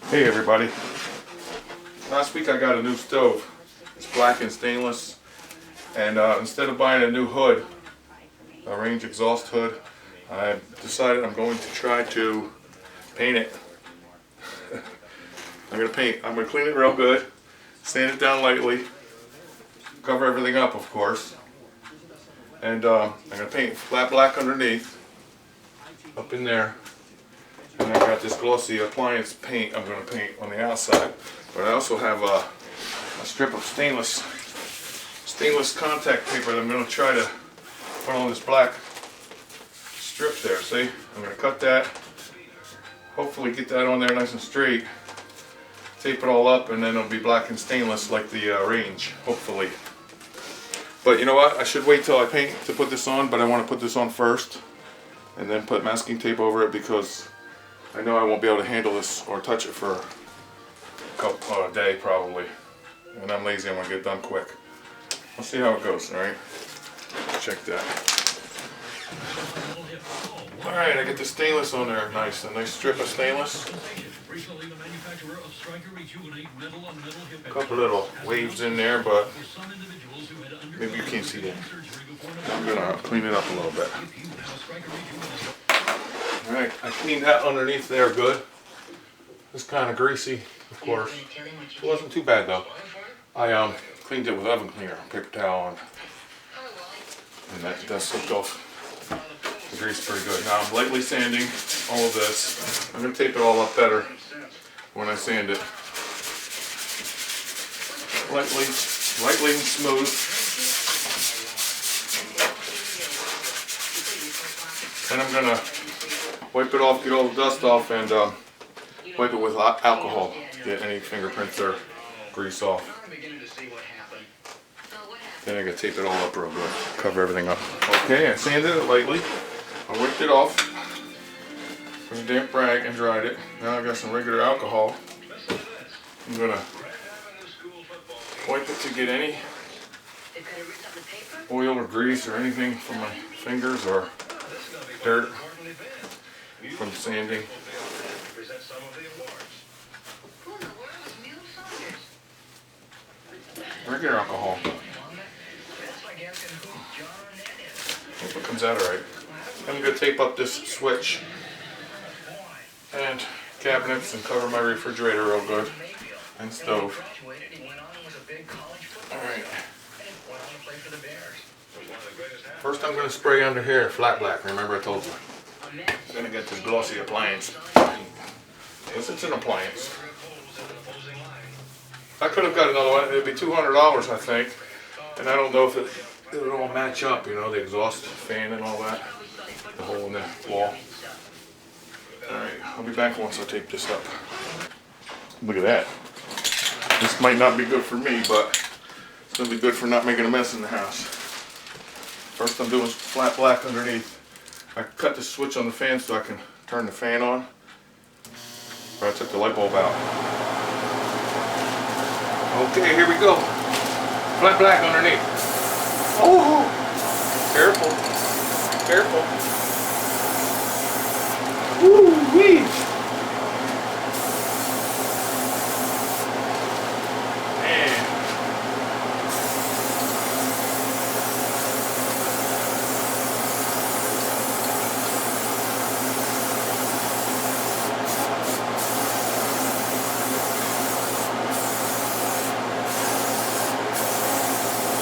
Hey everybody. Last week I got a new stove. It's black and stainless. And instead of buying a new hood, a range exhaust hood, I decided I'm going to try to paint it. I'm going to clean it real good, sand it down lightly, cover everything up of course. And I'm going to paint flat black underneath, up in there. And I got this glossy appliance paint I'm going to paint on the outside. But I also have a strip of stainless contact paper that I'm going to try to put on this black strip there. See? I'm going to cut that. Hopefully get that on there nice and straight. Tape it all up and then it'll be black and stainless like the range. Hopefully. But you know what? I should wait till I paint to put this on, but I want to put this on first. And then put masking tape over it because I know I won't be able to handle this or touch it for a day probably. And I'm lazy, I want to get it done quick. We'll see how it goes, alright? Check that. Alright, I get the stainless on there, nice. A nice strip of stainless. A couple little waves in there, but maybe you can't see that. I'm gonna clean it up a little bit. Alright, I cleaned that underneath there good. It's kind of greasy, of course. It wasn't too bad though. I cleaned it with oven cleaner, paper towel, and that soaked off the grease pretty good. Now I'm lightly sanding all of this. I'm going to tape it all up better when I sand it. Lightly and smooth. Then I'm going to wipe it off, get all the dust off, and wipe it with alcohol to get any fingerprints or grease off. Then I gotta tape it all up real good, cover everything up. Okay, I sanded it lightly. I wiped it off with a damp rag and dried it. Now I got some regular alcohol. I'm gonna wipe it to get any oil or grease or anything from my fingers or dirt from sanding. Regular alcohol. Hope it comes out alright. I'm going to tape up this switch and cabinets and cover my refrigerator real good and stove. Alright. First I'm going to spray under here flat black. Remember I told you. I'm going to get this glossy appliance. Yes, it's an appliance. I could have got another one. It'd be $200, I think. And I don't know if it would all match up, you know, the exhaust fan and all that. The hole in the wall. Alright, I'll be back once I tape this up. Look at that. This might not be good for me, but it's going to be good for not making a mess in the house. First I'm doing flat black underneath. I cut the switch on the fan so I can turn the fan on. But I took the light bulb out. Okay, here we go. Flat black underneath. Oh! Careful. Careful. Woo-wee! Man.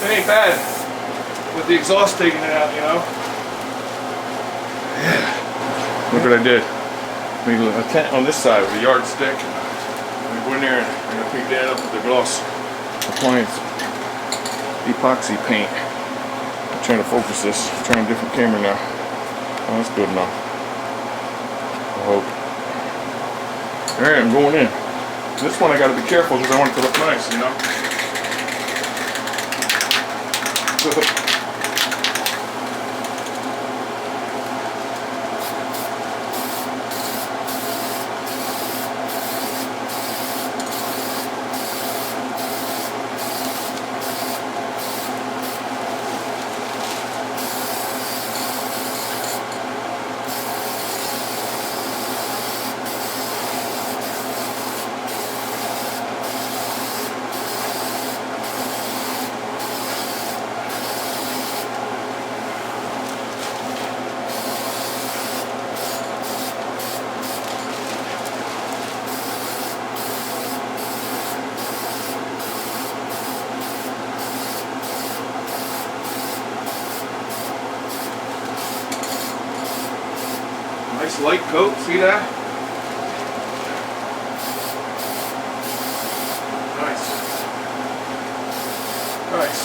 It ain't bad with the exhaust taking it out, you know. Yeah. Look what I did. Made a tent on this side with a yardstick. I'm going to go in there and I'm going to pick that up with the gloss appliance epoxy paint. I'm trying to focus this. I'm trying a different camera now. Oh, that's good enough. I hope. Alright, I'm going in. This one I got to be careful because I want it to look nice, you know. light coat, see that? Nice. Nice.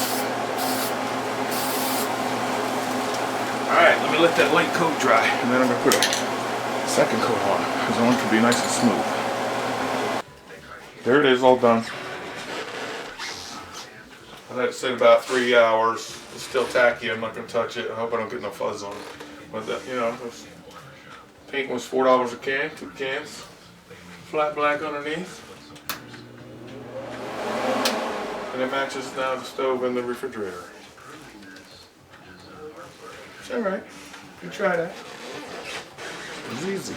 Alright, let me let that light coat dry, and then I'm going to put a second coat on, because I want it to be nice and smooth. There it is, all done. I let it sit about 3 hours. It's still tacky, I'm not going to touch it. I hope I don't get no fuzz on it. But that, you know, this paint was $4 a can, 2 cans. Flat black underneath. And it matches now the stove and the refrigerator. It's alright. You can try that. It's easy.